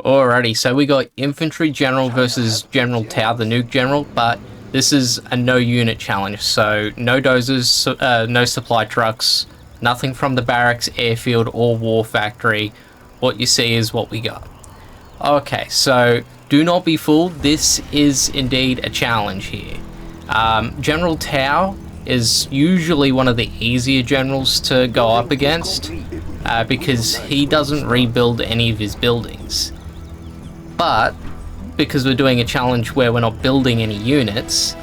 Alrighty, so we got Infantry General versus General Tao, the Nuke General, but this is a no unit challenge, so no dozers, no supply trucks, nothing from the barracks, airfield, or war factory. What you see is what we got. Okay, so do not be fooled, this is indeed a challenge here. General Tao is usually one of the easier generals to go up against because he doesn't rebuild any of his buildings. But because we're doing a challenge where we're not building any units,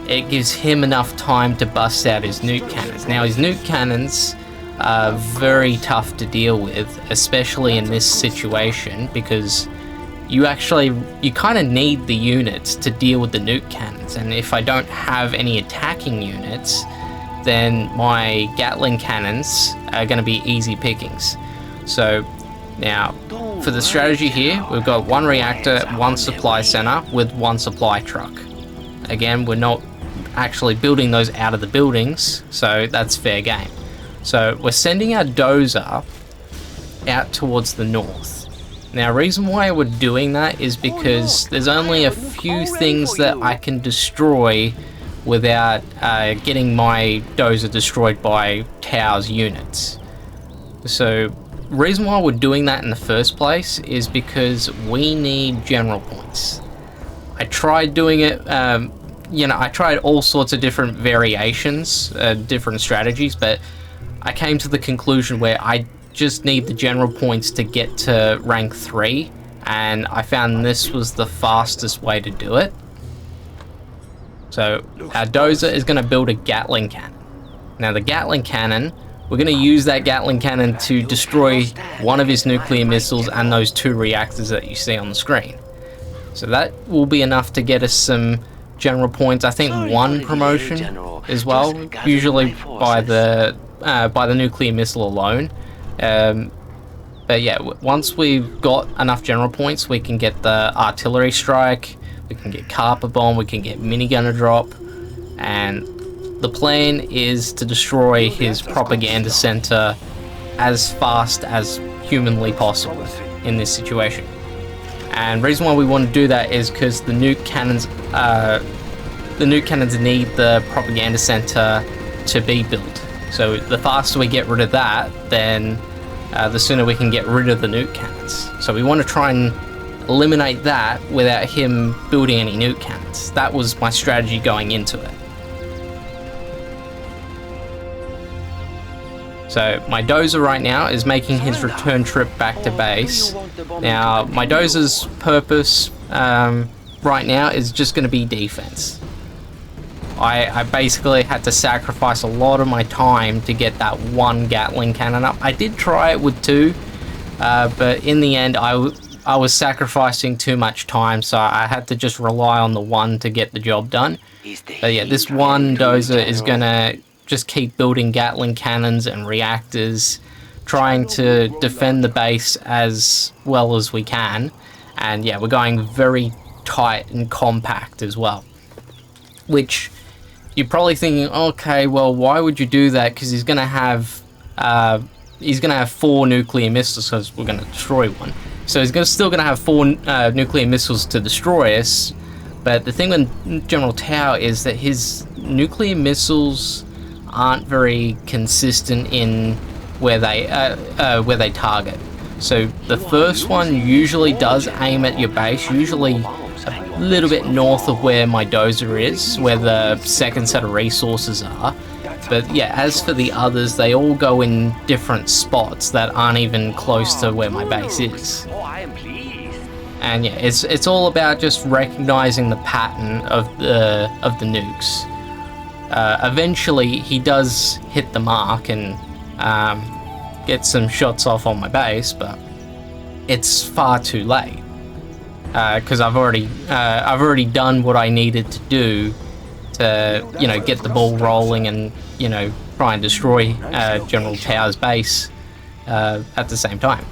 it gives him enough time to bust out his nuke cannons. Now his nuke cannons are very tough to deal with, especially in this situation, because you kind of need the units to deal with the nuke cannons, and if I don't have any attacking units, then my Gatling cannons are going to be easy pickings. So now for the strategy here, we've got one reactor, one supply center with one supply truck. Again, we're not actually building those out of the buildings, so that's fair game. So we're sending our dozer out towards the north. Now, reason why we're doing that is because there's only a few things that I can destroy without getting my dozer destroyed by Tao's units. So, reason why we're doing that in the first place is because we need general points. I tried doing it, I tried all sorts of different variations, different strategies, but I came to the conclusion where I just need the general points to get to rank 3, and I found this was the fastest way to do it. So our dozer is going to build a Gatling cannon. Now the Gatling cannon, we're going to use that Gatling cannon to destroy one of his nuclear missiles and those 2 reactors that you see on the screen. So that will be enough to get us some general points. I think 1 promotion as well, usually by the nuclear missile alone. But yeah, once we've got enough general points, we can get the artillery strike, we can get carpet bomb, we can get minigunner drop, and the plan is to destroy his propaganda center as fast as humanly possible in this situation. And the reason why we want to do that is because the nuke cannons need the propaganda center to be built. So the faster we get rid of that, then the sooner we can get rid of the nuke cannons. So we want to try and eliminate that without him building any nuke cannons. That was my strategy going into it. So my dozer right now is making his return trip back to base. Now my dozer's purpose right now is just going to be defense. I basically had to sacrifice a lot of my time to get that 1 Gatling cannon up. I did try it with 2, but in the end I was sacrificing too much time, so I had to just rely on the 1 to get the job done. But yeah, this 1 dozer is gonna just keep building Gatling cannons and reactors, trying to defend the base as well as we can. And yeah, we're going very tight and compact as well, which you're probably thinking, okay, well, why would you do that? Because he's gonna have 4 nuclear missiles, because we're gonna destroy 1. So he's still gonna have 4 nuclear missiles to destroy us. But the thing with General Tao is that his nuclear missiles aren't very consistent in where they target. So the first one usually does aim at your base, usually a little bit north of where my dozer is, where the second set of resources are. But yeah, as for the others, they all go in different spots that aren't even close to where my base is. And yeah, it's all about just recognizing the pattern of the nukes. Eventually he does hit the mark and get some shots off on my base, but it's far too late. Because I've already done what I needed to do to, get the ball rolling and, try and destroy General Tao's base at the same time.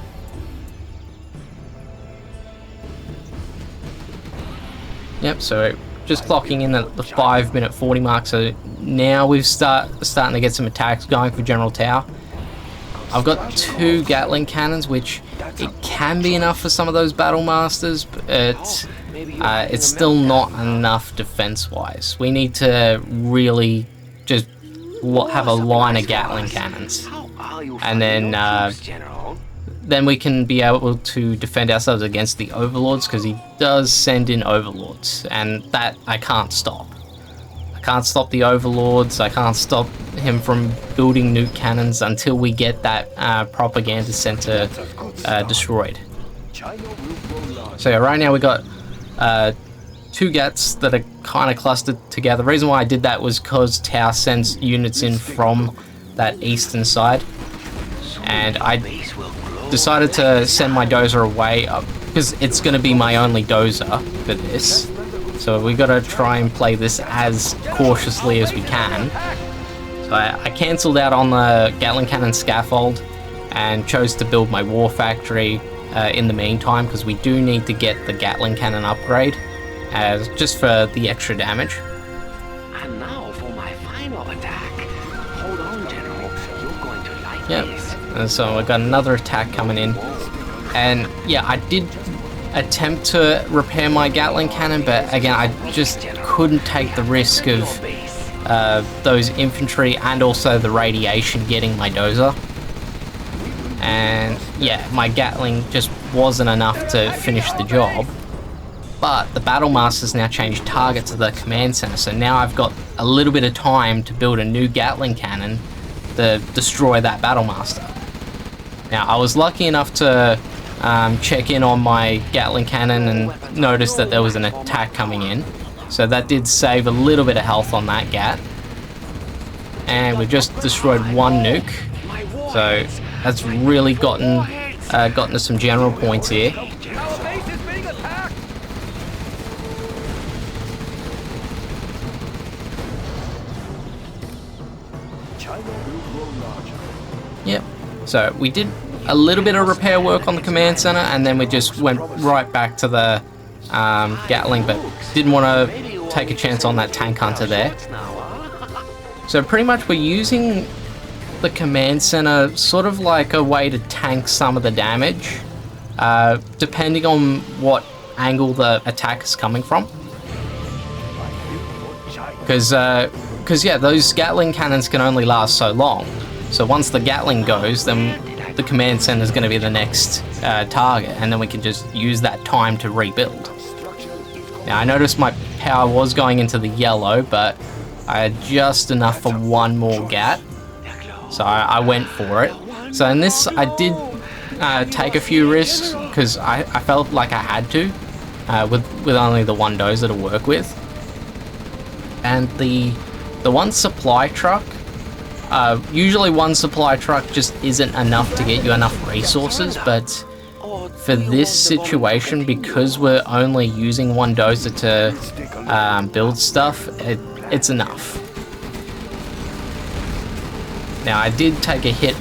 Yep, so just clocking in at the 5-minute 40 mark, so now we've starting to get some attacks going for General Tao. I've got 2 Gatling cannons, which It can be enough for some of those battle masters, but it's still not enough defense-wise. We need to really just have a line of Gatling cannons, and then we can be able to defend ourselves against the overlords, because he does send in overlords, and that I can't stop. I can't stop the overlords. I can't stop him from building nuke cannons until we get that propaganda center destroyed. So yeah, right now we got 2 Gats that are kind of clustered together. The reason why I did that was because Tao sends units in from that eastern side, and I decided to send my dozer away because it's going to be my only dozer for this. So we got to try and play this as cautiously as we can. So I cancelled out on the Gatling cannon scaffold and chose to build my war factory in the meantime, because we do need to get the Gatling cannon upgrade just for the extra damage. And now for my final attack. Hold on, General. You're going to like this. And so we got another attack coming in. And yeah, I did attempt to repair my Gatling cannon, but again, I just couldn't take the risk of those infantry and also the radiation getting my dozer. And yeah, my Gatling just wasn't enough to finish the job. But the Battle Master's now changed target to the command center, so now I've got a little bit of time to build a new Gatling cannon to destroy that Battle Master. Now, I was lucky enough to check in on my Gatling cannon and notice that there was an attack coming in. So that did save a little bit of health on that Gat. And we've just destroyed 1 nuke. So that's really gotten us some general points here. Yep. So we did a little bit of repair work on the command center, and then we just went right back to the Gatling, but didn't want to take a chance on that tank hunter there. So pretty much we're using the command center sort of like a way to tank some of the damage, depending on what angle the attack is coming from. Because yeah, those Gatling cannons can only last so long. So once the Gatling goes, then the command center is going to be the next target, and then we can just use that time to rebuild. Now I noticed my power was going into the yellow, but I had just enough for 1 more Gat, so I went for it. So in this I did take a few risks, because I felt like I had to, with only the 1 dozer to work with. And the 1 supply truck, usually 1 supply truck just isn't enough to get you enough resources, but for this situation, because we're only using 1 dozer to build stuff, it's enough. Now I did take a hit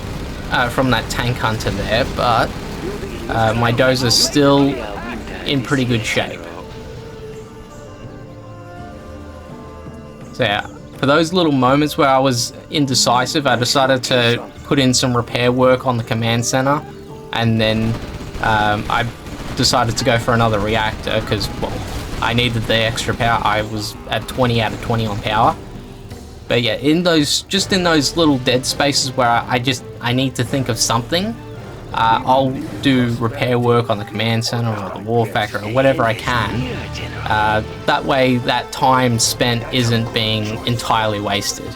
from that tank hunter there, but my dozer's still in pretty good shape. So yeah, for those little moments where I was indecisive, I decided to put in some repair work on the command center, and then I decided to go for another reactor because, well, I needed the extra power. I was at 20 out of 20 on power. But yeah, in those little dead spaces where I need to think of something, I'll do repair work on the command center or the war factory or whatever I can. That way that time spent isn't being entirely wasted.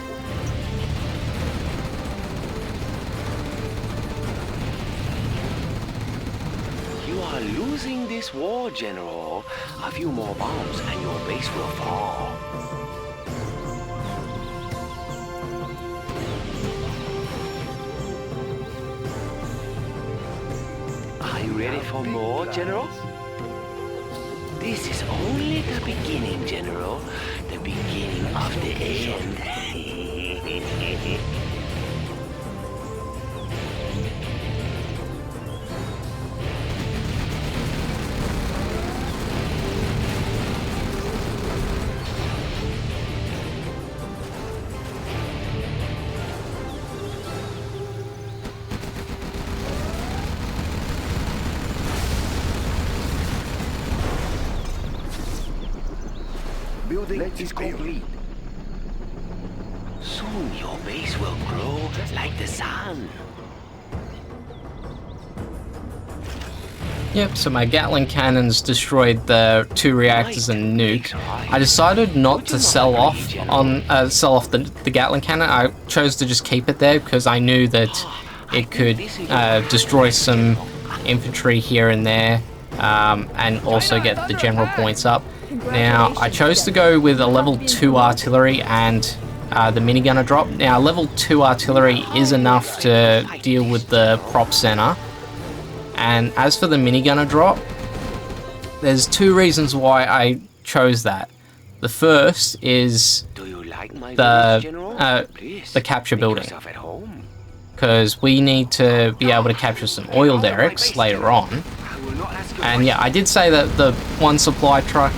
You are losing this war, General. A few more bombs and your base will fall. Are you ready for more, General? This is only the beginning, General. The beginning of the end. Building is complete. Soon your base will grow like the sun. Yep, so my Gatling cannons destroyed the 2 reactors and nuke. I decided not to sell off the Gatling cannon. I chose to just keep it there because I knew that it could destroy some infantry here and there, and also get the general points up. Now, I chose to go with a level 2 artillery and the minigunner drop. Now, level 2 artillery is enough to deal with the prop center. And as for the minigunner drop, there's 2 reasons why I chose that. The first is the capture building, because we need to be able to capture some oil derricks later on. And yeah, I did say that the 1 supply truck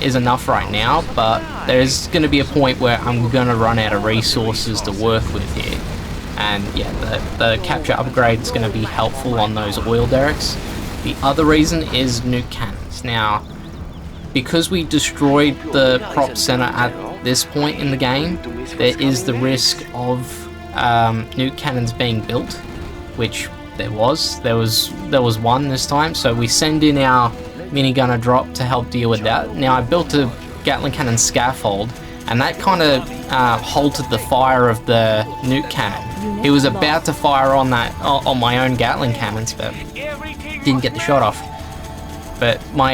is enough right now, but there's going to be a point where I'm going to run out of resources to work with here. And yeah, the capture upgrade is going to be helpful on those oil derricks. The other reason is nuke cannons. Now, because we destroyed the prop center at this point in the game, there is the risk of nuke cannons being built, which there was 1 this time. So we send in our minigunner drop to help deal with that. Now, I built a Gatling cannon scaffold, and that kind of halted the fire of the nuke cannon. He was about to fire on my own Gatling cannons, but didn't get the shot off. But my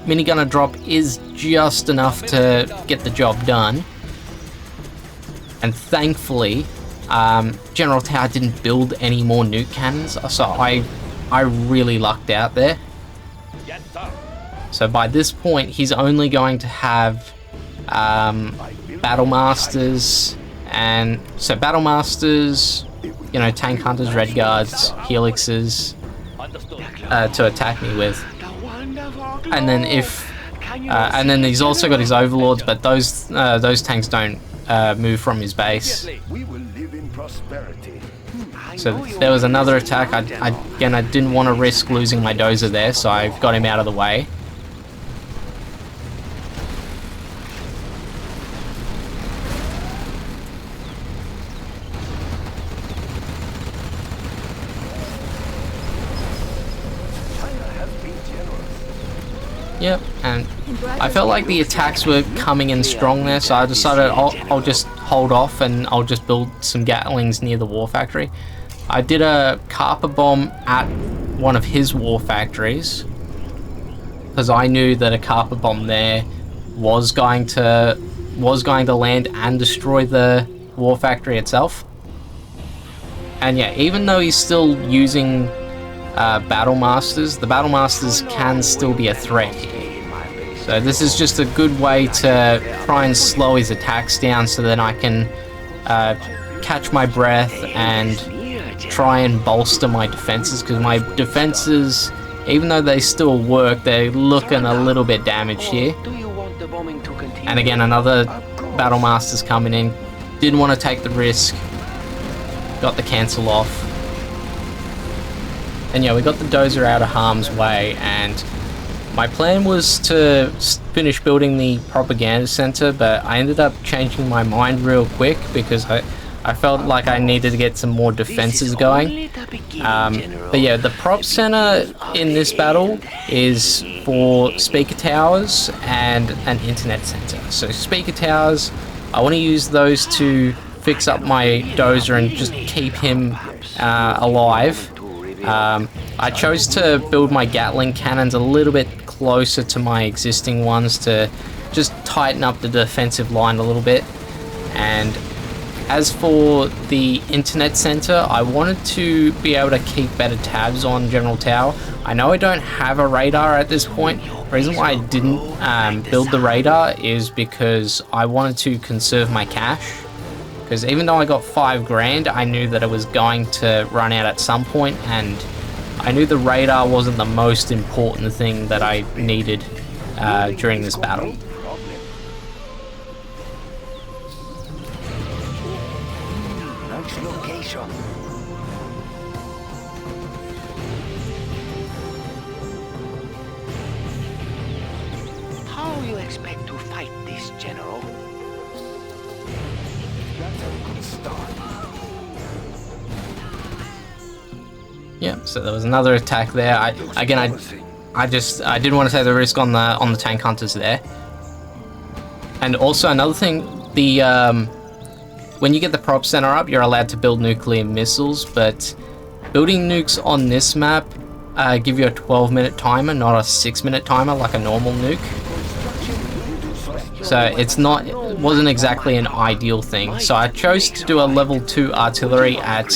minigunner drop is just enough to get the job done. And thankfully, General Tao didn't build any more nuke cannons, so I really lucked out there. So by this point, he's only going to have Battle Masters, and so Battle Masters, you know, Tank Hunters, Red Guards, Helixes to attack me with. And then and then he's also got his Overlords, but those tanks don't move from his base. So there was another attack. I didn't want to risk losing my dozer there, so I got him out of the way. Yep, and I felt like the attacks were coming in strong there, so I decided I'll just hold off and I'll just build some Gatlings near the war factory. I did a Carper bomb at one of his war factories because I knew that a Carper bomb there was going to land and destroy the war factory itself. And yeah, even though he's still using Battle Masters, the Battle Masters can still be a threat here. So this is just a good way to try and slow his attacks down so that I can catch my breath and try and bolster my defenses, because my defenses, even though they still work, they're looking a little bit damaged here. And again, another Battle Master's coming in. Didn't want to take the risk. Got the cancel off. And yeah, we got the dozer out of harm's way, and my plan was to finish building the propaganda center, but I ended up changing my mind real quick because I felt like I needed to get some more defenses going. But yeah, the prop center in this battle is for speaker towers and an internet center. So speaker towers, I want to use those to fix up my dozer and just keep him alive. I chose to build my Gatling cannons a little bit closer to my existing ones to just tighten up the defensive line a little bit. And as for the internet center, I wanted to be able to keep better tabs on General Tao. I know I don't have a radar at this point. The reason why I didn't build the radar is because I wanted to conserve my cash. Because even though I got 5 grand, I knew that it was going to run out at some point, and I knew the radar wasn't the most important thing that I needed during this battle. Nice location. How you expect to fight Yeah, so there was another attack there. I didn't want to take the risk on the tank hunters there. And also another thing, the when you get the prop center up, you're allowed to build nuclear missiles, but building nukes on this map give you a 12-minute timer, not a 6-minute timer like a normal nuke. So it wasn't exactly an ideal thing. So I chose to do a level 2 artillery at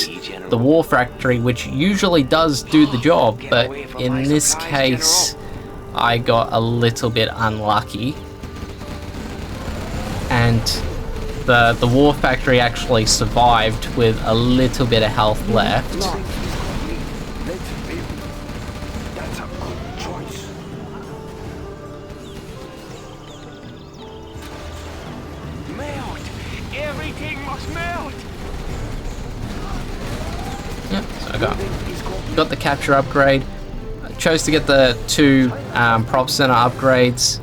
the war factory, which usually does do the job, but in this case I got a little bit unlucky. And the war factory actually survived with a little bit of health left. Everything must melt! Yep, so I got the capture upgrade. I chose to get the 2 prop center upgrades.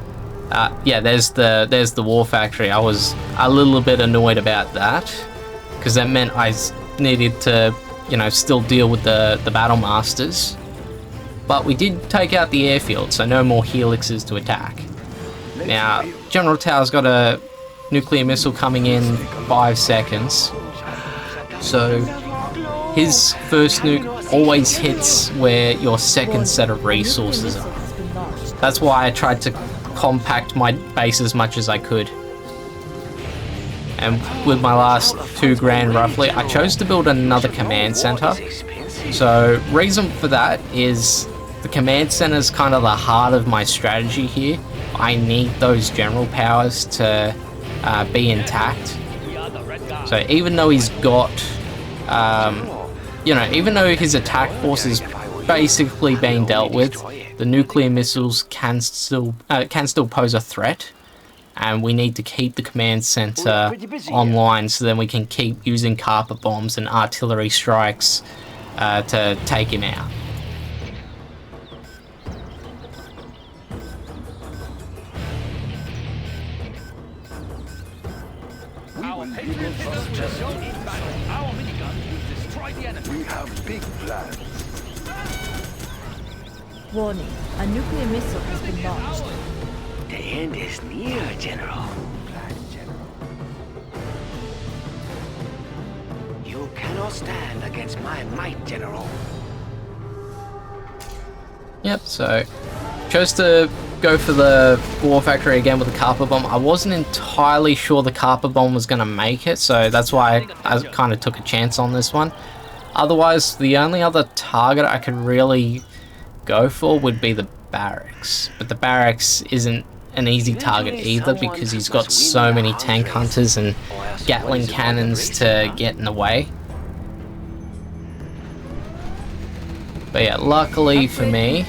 Yeah, there's the war factory. I was a little bit annoyed about that because that meant I needed to, still deal with the battle masters. But we did take out the airfield, so no more helixes to attack. Now, General Tao's got a nuclear missile coming in 5 seconds. So his first nuke always hits where your second set of resources are. That's why I tried to compact my base as much as I could. And with my last 2 grand roughly, I chose to build another command center. So reason for that is the command center is kind of the heart of my strategy here. I need those general powers to be intact. So even though he's got, even though his attack force is basically being dealt with, the nuclear missiles can still pose a threat, and we need to keep the command center online so then we can keep using carpet bombs and artillery strikes to take him out. We have big plans. Warning, a nuclear missile has been launched. The end is near, General. You cannot stand against my might, General. Yep, so chose to go for the war factory again with the carpet bomb. I wasn't entirely sure the carpet bomb was going to make it, so that's why I kind of took a chance on this one. Otherwise, the only other target I could really go for would be the barracks. But the barracks isn't an easy target either because he's got so many tank hunters and Gatling cannons to get in the way. But yeah, luckily for me,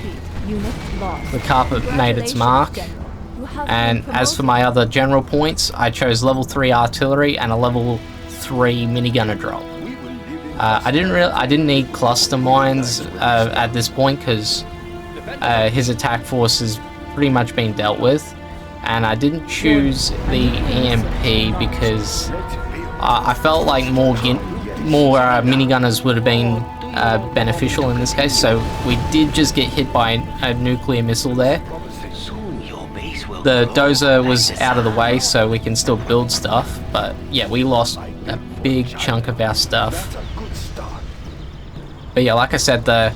the carpet made its mark. And as for my other general points, I chose level 3 artillery and a level 3 minigunner drop. I didn't need cluster mines at this point because his attack force has pretty much been dealt with, and I didn't choose the EMP because I felt like more minigunners would have been beneficial in this case. So we did just get hit by a nuclear missile there. The dozer was out of the way, so we can still build stuff, but yeah, we lost a big chunk of our stuff. But yeah, like I said, the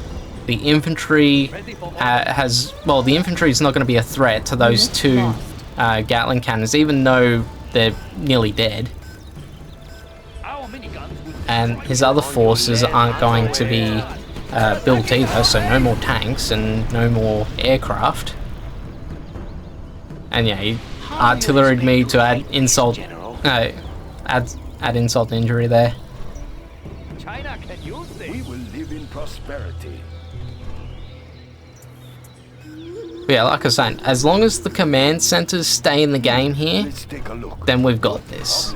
infantry the infantry is not going to be a threat to those 2 Gatling cannons, even though they're nearly dead. And his other forces aren't going to be built either, so no more tanks and no more aircraft. And yeah, he artilleried me to add insult to injury there. We will live in prosperity. But yeah, like I was saying, as long as the command centers stay in the game here, Let's take a look. then we've got this.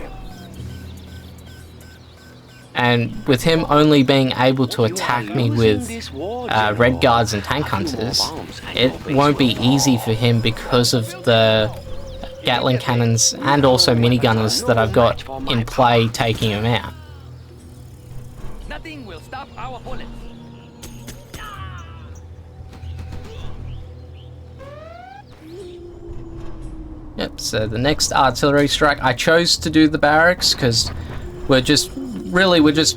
And with him only being able to attack me with red guards and tank hunters, it won't be easy for him because of the Gatling cannons and also minigunners that I've got in play taking him out. up our bullets. Yep, so the next artillery strike, I chose to do the barracks because we're just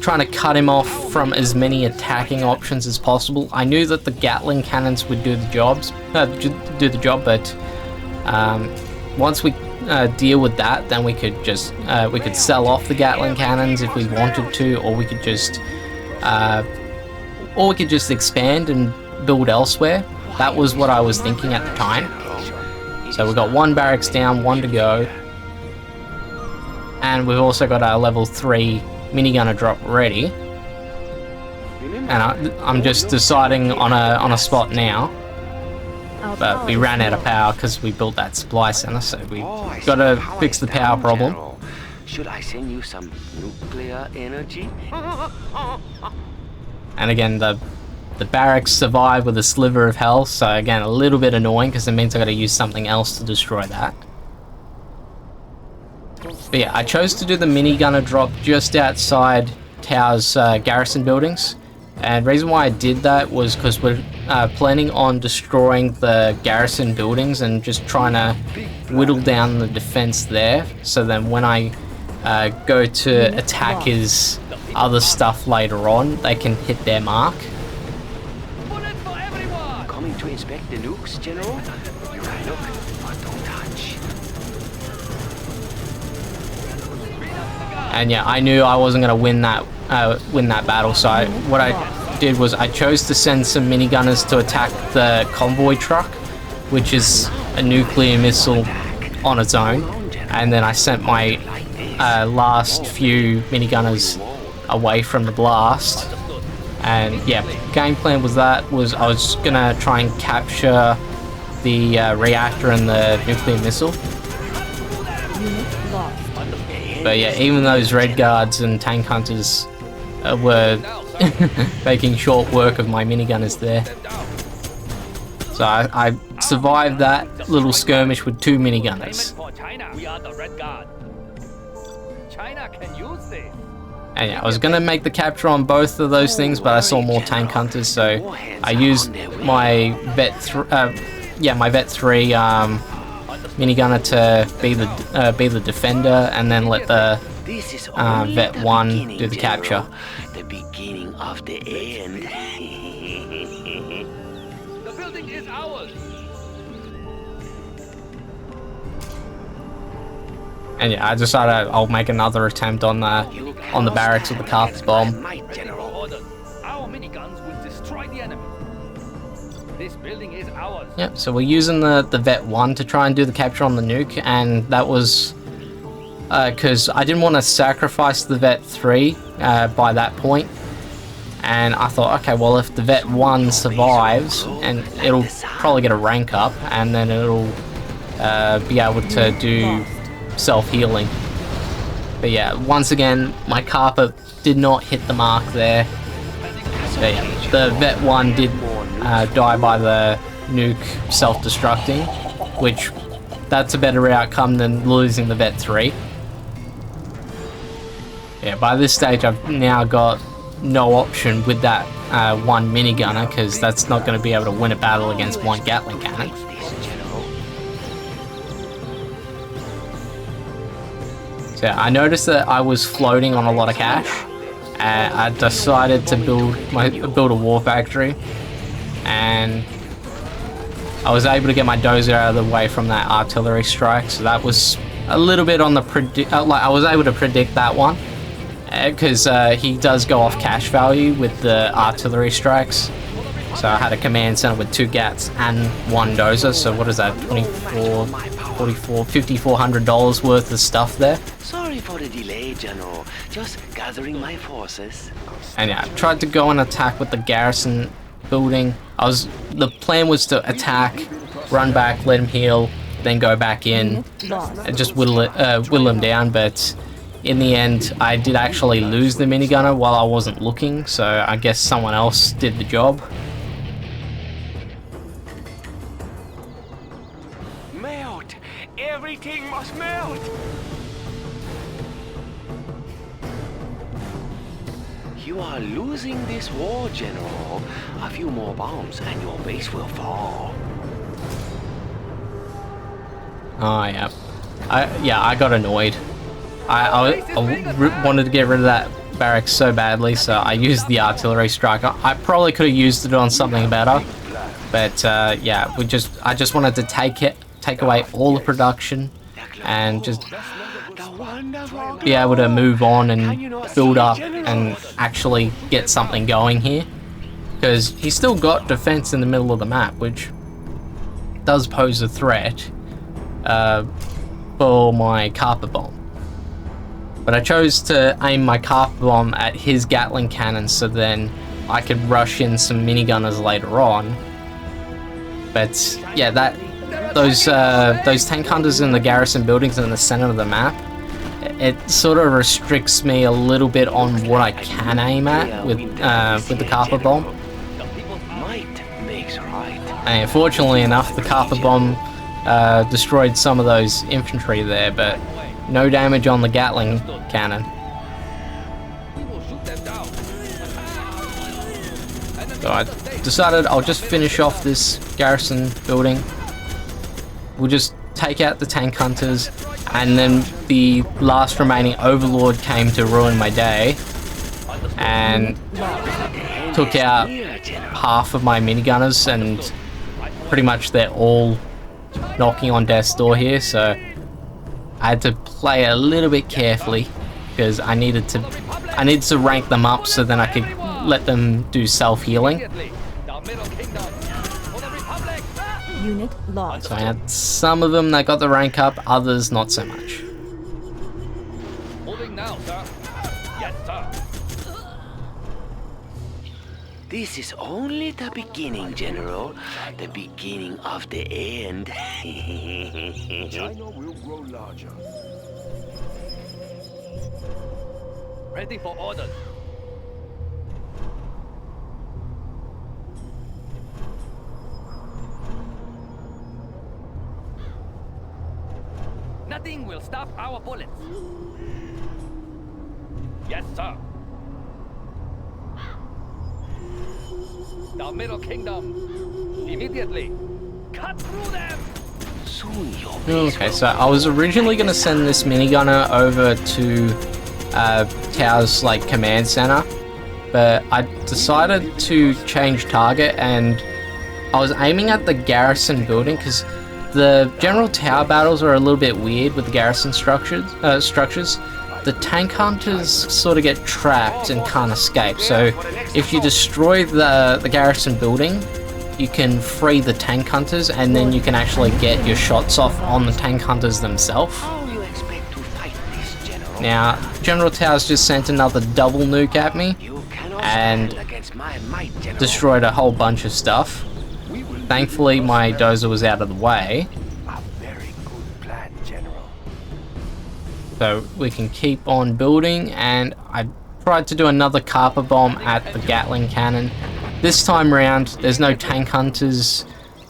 trying to cut him off from as many attacking options as possible. I knew that the Gatling cannons would do the job, but once we deal with that, then we could just sell off the Gatling cannons if we wanted to, or we could just expand and build elsewhere. That was what I was thinking at the time. So we've got one barracks down, one to go, and we've also got our level 3 minigunner drop ready. And I'm just deciding on a spot now, but we ran out of power because we built that supply center, so we got to fix the power problem. Should I send you some nuclear energy? And again, the barracks survive with a sliver of health, so again, a little bit annoying because it means I got to use something else to destroy that. But yeah, I chose to do the minigunner drop just outside Tao's garrison buildings. And the reason why I did that was because we're planning on destroying the garrison buildings and just trying to whittle down the defense there. So then when I go to attack his other stuff later on, they can hit their mark. Coming to inspect the nukes, General? You can look, but don't touch. And yeah, I knew I wasn't going to win that battle, so what I did was I chose to send some minigunners to attack the convoy truck, which is a nuclear missile on its own, and then I sent my last few minigunners away from the blast. And yeah, game plan was I was gonna try and capture the reactor and the nuclear missile. But yeah, even those red guards and tank hunters were making short work of my minigunners there. So I survived that little skirmish with 2 minigunners. And yeah, I was gonna make the capture on both of those things, but I saw more tank hunters, so I used my Vet 3 minigunner to be the defender, and then let the Vet 1 do the capture. The beginning of the end. The building is ours. And yeah, I decided I'll make another attempt on the barracks with the carpet bomb. Our miniguns will destroy the enemy. This building is ours. Yep, so we're using the Vet 1 to try and do the capture on the nuke, and that was because I didn't want to sacrifice the Vet 3 by that point. And I thought, okay, well, if the Vet 1 survives, and it'll probably get a rank up, and then it'll be able to do self-healing. But yeah, once again, my carpet did not hit the mark there. So yeah, the Vet 1 did die by the nuke self-destructing, which that's a better outcome than losing the Vet 3. Yeah, by this stage I've now got no option with that 1 minigunner, because that's not going to be able to win a battle against 1 Gatling cannon. So I noticed that I was floating on a lot of cash, and I decided to build a war factory, and I was able to get my dozer out of the way from that artillery strike. So that was a little bit on the I was able to predict that one, because he does go off cash value with the artillery strikes. So I had a command center with 2 GATs and 1 dozer. So what is that? $5,400 worth of stuff there. Sorry for the delay, General. Just gathering my forces. And yeah, I tried to go and attack with the garrison building. The plan was to attack, run back, let him heal, then go back in and just whittle him down. But in the end, I did actually lose the minigunner while I wasn't looking, so I guess someone else did the job. Melt! Everything must melt! You are losing this war, General. A few more bombs and your base will fall. Oh, yeah. I got annoyed. I wanted to get rid of that barracks so badly, so I used the artillery strike. I probably could have used it on something better, but yeah, I just wanted to take away all the production and just be able to move on and build up and actually get something going here, because he's still got defense in the middle of the map, which does pose a threat for my carpet bomb. But I chose to aim my carpet bomb at his Gatling cannon, so then I could rush in some minigunners later on. But yeah, those tank hunters in the garrison buildings in the center of the map, it sort of restricts me a little bit on what I can aim at with the carpet bomb. And fortunately enough, the carpet bomb destroyed some of those infantry there, but no damage on the Gatling cannon. So I decided I'll just finish off this garrison building. We'll just take out the tank hunters, and then the last remaining overlord came to ruin my day and took out half of my minigunners, and pretty much they're all knocking on death's door here, so I had to play a little bit carefully because I needed to rank them up so then I could let them do self-healing. Unit lost. So I had some of them that got the rank up, others not so much. Moving now, sir. Yes, sir. This is only the beginning, General. The beginning of the end. China will grow larger. Ready for orders. Nothing will stop our bullets. Yes, sir. The Middle Kingdom. Immediately. Cut through them. Soon your base Okay, will so I was originally going to send this minigunner over to Tao's command center, but I decided to change target, and I was aiming at the garrison building because the General Tao battles are a little bit weird with the garrison structures. The tank hunters sort of get trapped and can't escape, so if you destroy the garrison building, you can free the tank hunters, and then you can actually get your shots off on the tank hunters themselves. How you expect to fight this, General? Now, General Tao's just sent another double nuke at me You cannot and stand against my might, General. destroyed a whole bunch of stuff. Thankfully, my dozer was out of the way, A very good plan, General. so we can keep on building, and I tried to do another carpet bomb at the Gatling cannon. This time round, there's no tank hunters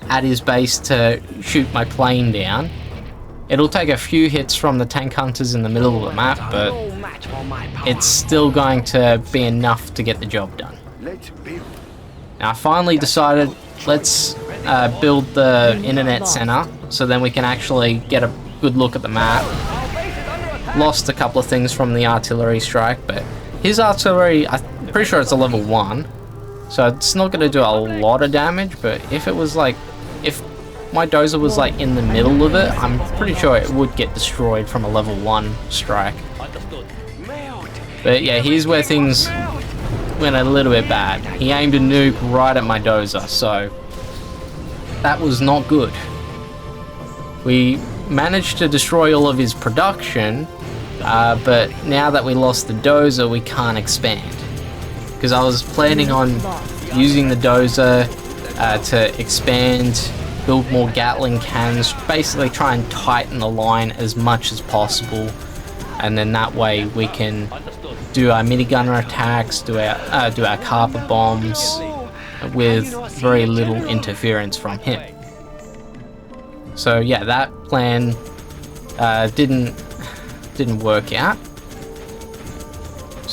at his base to shoot my plane down. It'll take a few hits from the tank hunters in the middle of the map, but No match for my power. it's still going to be enough to get the job done. Let's build. Now, I finally decided, let's build the internet center so then we can actually get a good look at the map. Lost a couple of things from the artillery strike, but his artillery, I'm pretty sure it's a level 1, so it's not going to do a lot of damage, but if it was if my dozer was in the middle of it, I'm pretty sure it would get destroyed from a level 1 strike. Understood. But yeah, here's where things went a little bit bad. He aimed a nuke right at my dozer, so that was not good. We managed to destroy all of his production, but now that we lost the dozer, we can't expand. Because I was planning on using the dozer to expand, build more Gatling cannons, basically try and tighten the line as much as possible, and then that way we can do our minigunner attacks, do our carpet bombs with very little interference from him. So yeah, that plan didn't work out.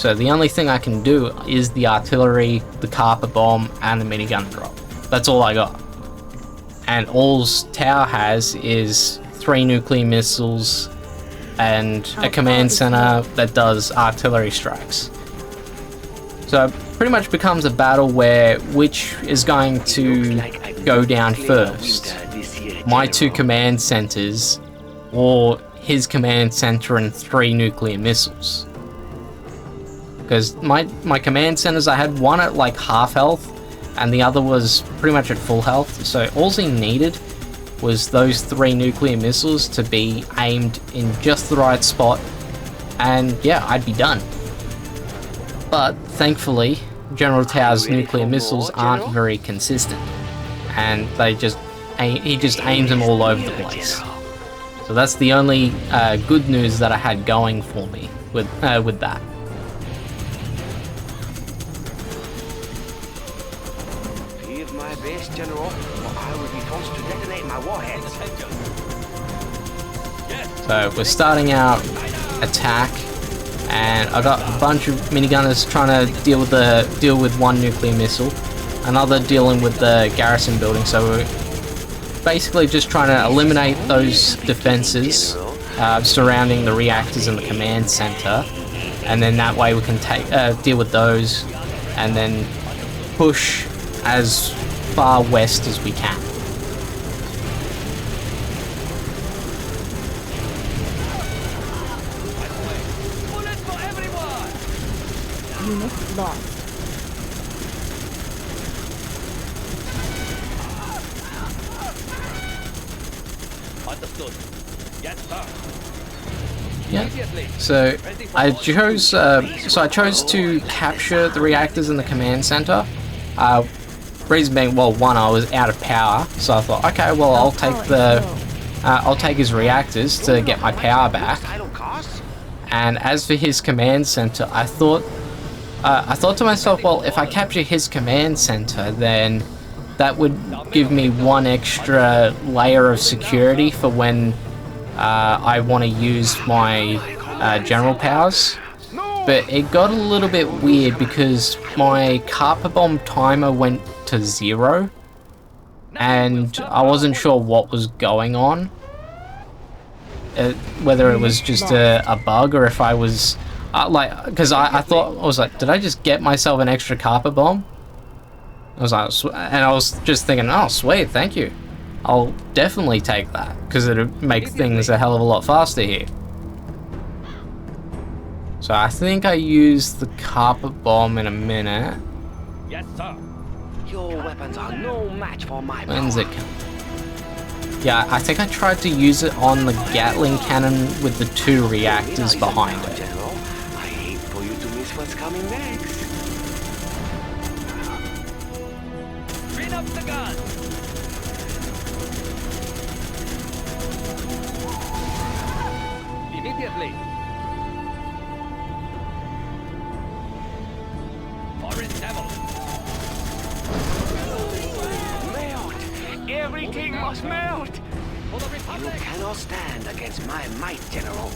So the only thing I can do is the artillery, the carpet bomb, and the minigun drop. That's all I got. And all Tao has is 3 nuclear missiles and a command center that does artillery strikes. So it pretty much becomes a battle where which is going to go down first. My 2 command centers or his command center and 3 nuclear missiles. Because my command centers, I had one at like half health and the other was pretty much at full health. So all he needed was those 3 nuclear missiles to be aimed in just the right spot, and yeah, I'd be done. But thankfully, General Tao's nuclear missiles aren't very consistent, and he just aims them all over the place. So that's the only good news that I had going for me with that. Give my best, General, or I will be forced to detonate my warheads. So we're starting our attack, and I got a bunch of minigunners trying to deal with 1 nuclear missile, another dealing with the garrison building. So we're basically just trying to eliminate those defenses surrounding the reactors and the command center, and then that way we can deal with those and then push as far west as we can. Unit lost. Understood. Yes, sir. Yeah. So I chose to capture the reactors in the command center. Reason being, well, one, I was out of power, so I thought, okay, well, I'll take his reactors to get my power back. And as for his command center, I thought to myself, well, if I capture his command center, then that would give me 1 extra layer of security for when I want to use my general powers. But it got a little bit weird because my carpet bomb timer went to 0, and I wasn't sure what was going on. Whether it was just a bug or if I was because I thought, I was like, did I just get myself an extra carpet bomb? I was just thinking, oh sweet, thank you, I'll definitely take that because it'd make things a hell of a lot faster here. So I think I used the carpet bomb in a minute. Yes, sir. Your weapons are no match for my When's power. it come? Yeah, I think I tried to use it on the Gatling cannon with the 2 reactors behind it. General, I hate for you to miss what's coming next. Bring up the gun. Immediately. Foreign devil. Melt! Everything must melt! For the You Republic. cannot stand against my might, General.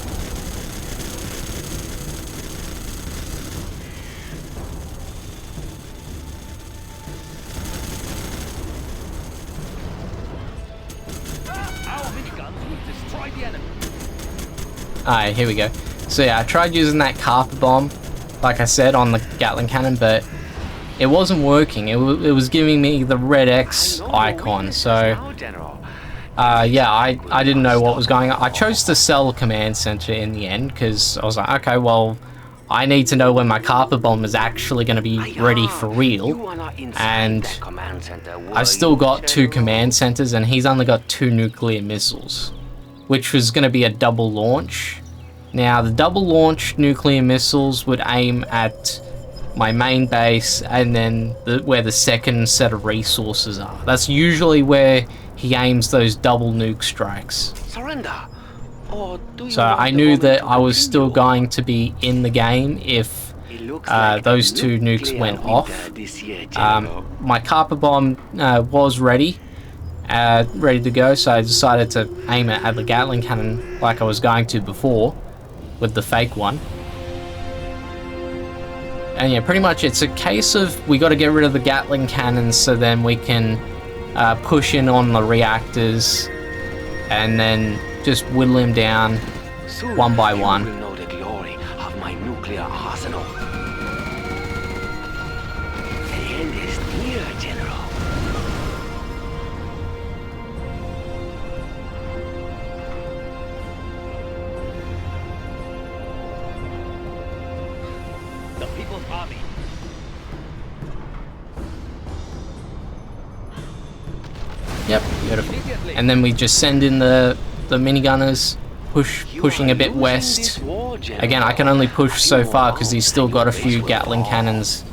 Our miniguns will destroy the enemy. Alright, here we go. So yeah, I tried using that carpet bomb, like I said, on the Gatling cannon, but it wasn't working. It was giving me the red X icon, so yeah, I didn't know what was going on. I chose to sell the command center in the end because I was like, okay, well, I need to know when my carpet bomb is actually going to be ready for real. And I've still got 2 command centers, and he's only got 2 nuclear missiles, which was going to be a double launch. Now, the double launch nuclear missiles would aim at my main base and then where the second set of resources are. That's usually where he aims those double nuke strikes. Surrender. Or do you So want I the knew moment that to I was still continue? going to be in the game if It looks like those a 2 nukes nuclear went winter off. this year, General. My carpet bomb was ready to go, so I decided to aim it at the Gatling cannon like I was going to before with the fake one. And yeah, pretty much it's a case of we got to get rid of the Gatling cannons so then we can push in on the reactors and then just whittle him down Soon one by you one. will know the glory of my nuclear arsenal. The end is near, General. The People's Army. Yep, beautiful. And then we just send in the minigunners, pushing a bit west. Again, I can only push so far because he's still got a few Gatling cannons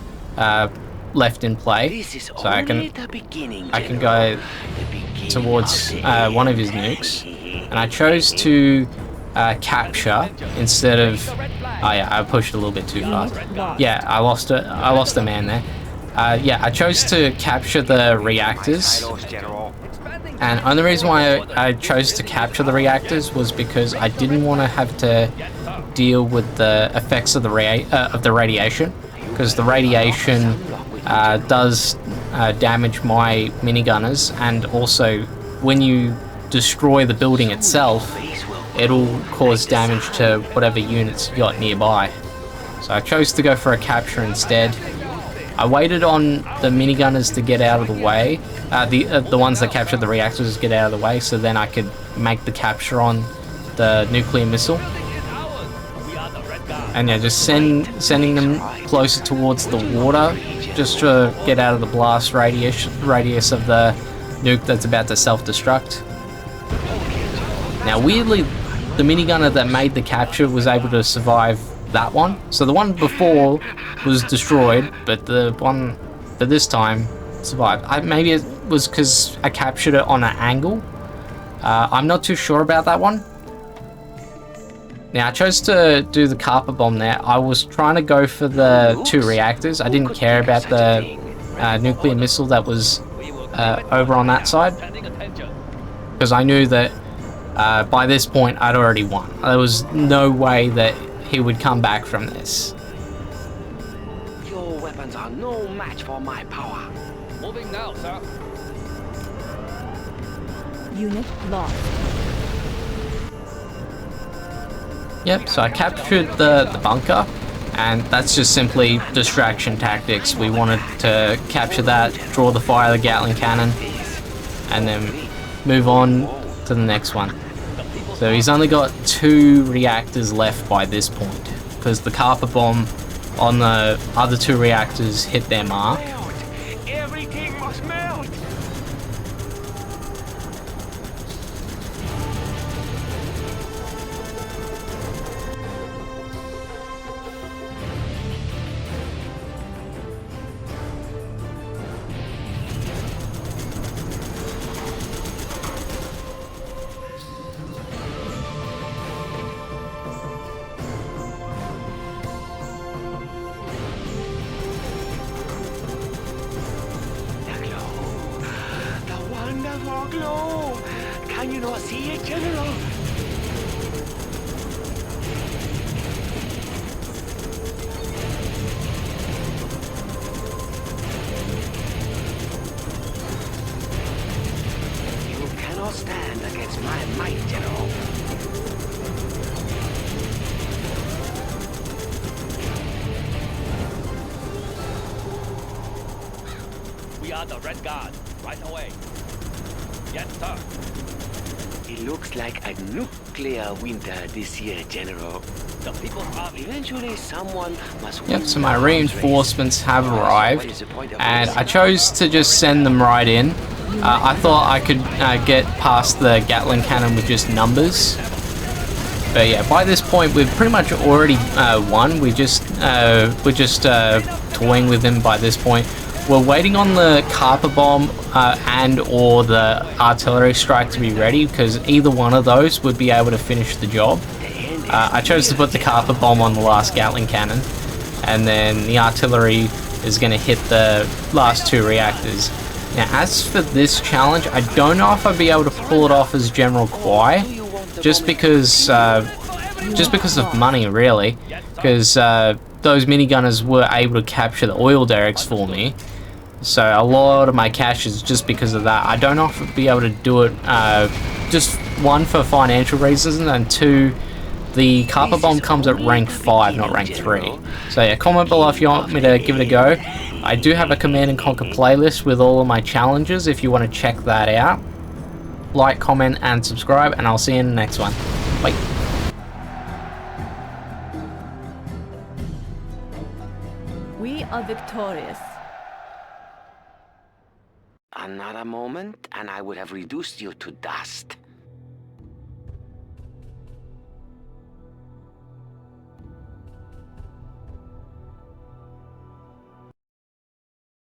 left in play. So I can go towards one of his nukes. And I chose to capture instead of... Oh yeah, I pushed a little bit too fast. Yeah, I lost a man there. Yeah, I chose to capture the reactors. And the only reason why I chose to capture the reactors was because I didn't want to have to deal with the effects of the radiation, because the radiation does damage my minigunners, and also when you destroy the building itself, it'll cause damage to whatever units you got nearby. So I chose to go for a capture instead. I waited on the minigunners to get out of the way, the ones that captured the reactors get out of the way, so then I could make the capture on the nuclear missile. And yeah, just sending them closer towards the water, just to get out of the blast radius of the nuke that's about to self-destruct. Now weirdly, the minigunner that made the capture was able to survive that one. So the one before was destroyed, but the one for this time survived. Maybe it was because I captured it on an angle. I'm not too sure about that one. Now I chose to do the carpet bomb there. I was trying to go for the 2 reactors. I didn't care about the nuclear missile that was over on that side, because I knew that by this point I'd already won. There was no way that he would come back from this. Your weapons are no match for my power. Moving now, sir. Unit lost. Yep, so I captured the bunker, and that's just simply distraction tactics. We wanted to capture that, draw the fire of the Gatling cannon, and then move on to the next one. So he's only got 2 reactors left by this point, because the carpet bomb on the other 2 reactors hit their mark. Everything must melt. Wonderful glow! Can you not see it, General? You cannot stand against my might, General. We are the Red Guard. Right away. Yes, sir. It looks like a nuclear winter this year, General. The People's Army. Eventually, someone must. Yep, so my reinforcements have arrived, and I chose to just send them right in. I thought I could get past the Gatling cannon with just numbers. But yeah, by this point we've pretty much already won. We're just toying with them by this point. We're waiting on the carpet bomb and or the artillery strike to be ready, because either one of those would be able to finish the job. I chose to put the carpet bomb on the last Gatling cannon, and then the artillery is going to hit the last 2 reactors. Now as for this challenge, I don't know if I'd be able to pull it off as General Kwai, just because of money really, because those minigunners were able to capture the oil derricks for me. So a lot of my cash is just because of that. I don't often be able to do it, just one, for financial reasons, and two, the carpet bomb comes at rank 5, not rank 3. So yeah, comment below if you want me to give it a go. I do have a Command and Conquer playlist with all of my challenges if you want to check that out. Like, comment, and subscribe, and I'll see you in the next one. Bye. We are victorious. Another moment, and I would have reduced you to dust.